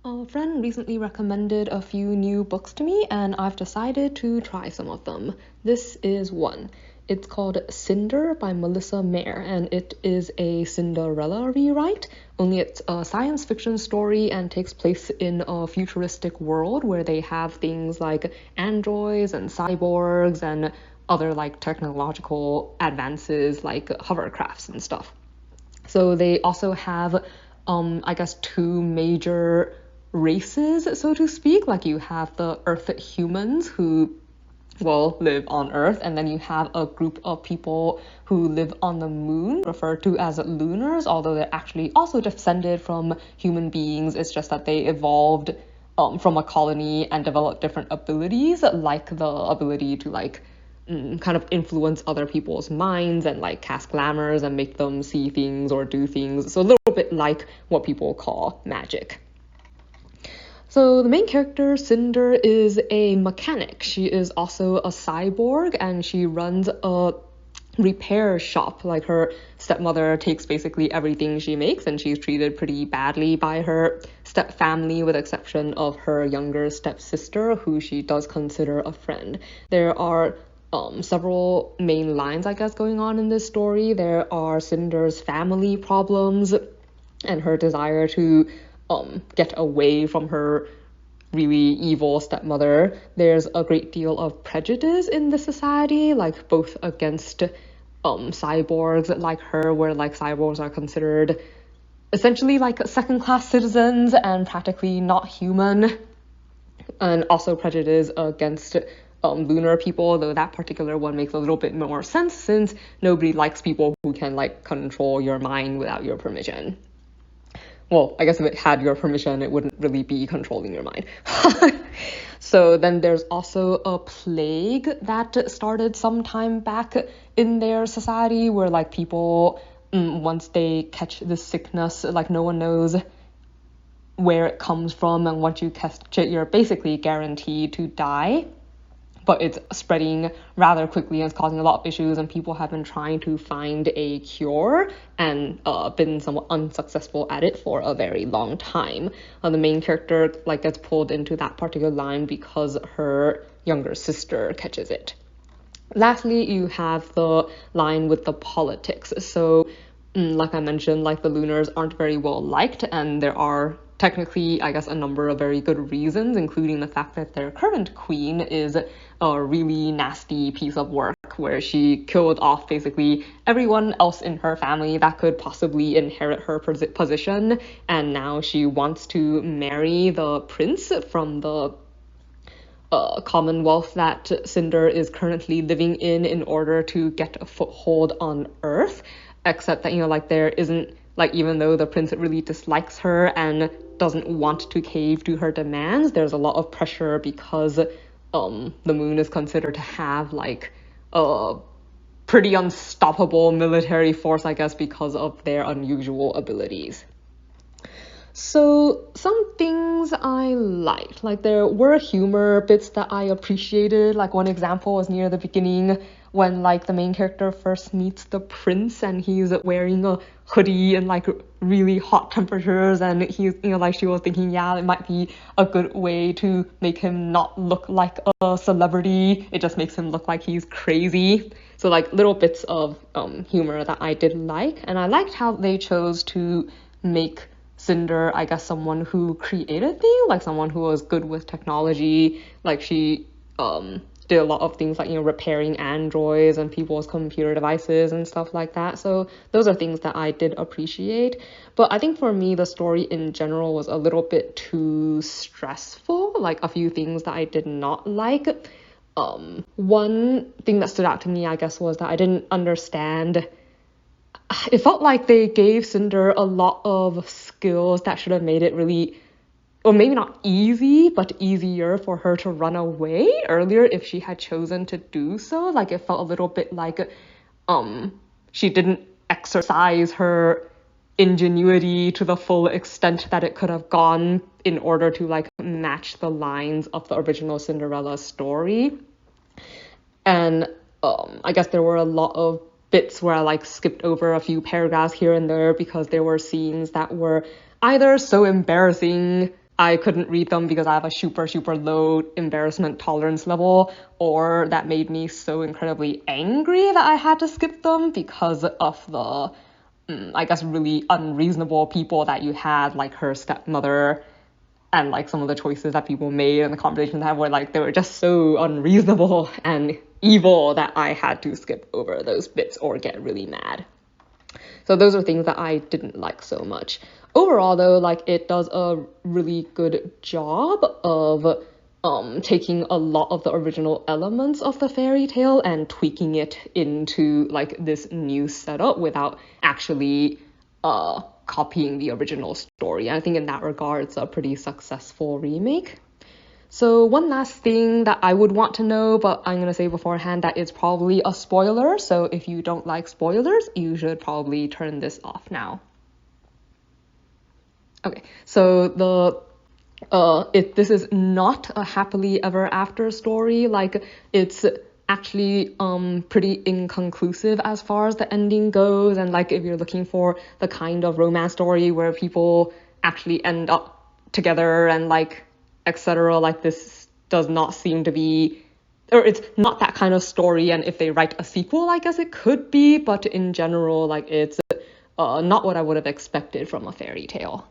A friend recently recommended a few new books to me, and I've decided to try some of them. This is one. It's called Cinder by Marissa Meyer, and it is a Cinderella rewrite, only it's a science fiction story and takes place in a futuristic world where they have things like androids and cyborgs and other like technological advances like hovercrafts and stuff. So they also have, I guess, two major races, so to speak. Like you have the Earth humans who live on Earth, and then you have a group of people who live on the moon, referred to as lunars, although they're actually also descended from human beings. It's just that they evolved from a colony and developed different abilities, like the ability to kind of influence other people's minds and like cast glamours and make them see things or do things. So a little bit like what people call magic. So the main character, Cinder, is a mechanic. She is also a cyborg, and she runs a repair shop. Like her stepmother takes basically everything she makes, and she's treated pretty badly by her step family, with exception of her younger stepsister, who she does consider a friend. There are several main lines, I guess, going on in this story. There are Cinder's family problems and her desire to get away from her really evil stepmother. There's a great deal of prejudice in the society, like both against cyborgs like her, where like cyborgs are considered essentially like second-class citizens and practically not human, and also prejudice against lunar people, though that particular one makes a little bit more sense since nobody likes people who can like control your mind without your permission. Well, I guess if it had your permission, it wouldn't really be controlling your mind. So then there's also a plague that started some time back in their society where like people, once they catch this sickness, like no one knows where it comes from, and once you catch it, you're basically guaranteed to die. But it's spreading rather quickly and it's causing a lot of issues, and people have been trying to find a cure and been somewhat unsuccessful at it for a very long time. The main character gets pulled into that particular line because her younger sister catches it. Lastly, you have the line with the politics. So like I mentioned, like the lunars aren't very well liked, and there are technically, I guess, a number of very good reasons, including the fact that their current queen is a really nasty piece of work where she killed off basically everyone else in her family that could possibly inherit her position, and now she wants to marry the prince from the commonwealth that Cinder is currently living in order to get a foothold on Earth. Except that, there isn't, even though the prince really dislikes her and doesn't want to cave to her demands, there's a lot of pressure because the moon is considered to have a pretty unstoppable military force, I guess, because of their unusual abilities. So some things I liked, there were humor bits that I appreciated. One example was near the beginning when the main character first meets the prince, and he's wearing a hoodie in really hot temperatures, and he's she was thinking, yeah, it might be a good way to make him not look like a celebrity. It just makes him look like he's crazy. So little bits of humor that I did like, and I liked how they chose to make Cinder, I guess, someone who created things, someone who was good with technology. She did a lot of things repairing androids and people's computer devices and stuff like that. So those are things that I did appreciate. But I think for me, the story in general was a little bit too stressful. A few things that I did not like. One thing that stood out to me, I guess, was that I didn't understand. It felt like they gave Cinder a lot of skills that should have made it really, or maybe not easy, but easier for her to run away earlier if she had chosen to do so. It felt a little bit she didn't exercise her ingenuity to the full extent that it could have gone in order to match the lines of the original Cinderella story. And I guess there were a lot of bits where I skipped over a few paragraphs here and there because there were scenes that were either so embarrassing I couldn't read them because I have a super, super low embarrassment tolerance level, or that made me so incredibly angry that I had to skip them because of the, I guess, really unreasonable people that you had, like her stepmother, and like some of the choices that people made and the conversations they had were like, they were just so unreasonable and evil that I had to skip over those bits or get really mad. So those are things that I didn't like so much. Overall though, like it does a really good job of taking a lot of the original elements of the fairy tale and tweaking it into like this new setup without actually copying the original story. I think in that regard, it's a pretty successful remake. So one last thing that I would want to know, but I'm going to say beforehand that it's probably a spoiler. So if you don't like spoilers, you should probably turn this off now. Okay, so this is not a happily ever after story. Like it's actually pretty inconclusive as far as the ending goes, and like if you're looking for the kind of romance story where people actually end up together and like etc., like this does not seem to be, or it's not that kind of story. And if they write a sequel, I guess it could be, but in general, like it's not what I would have expected from a fairy tale.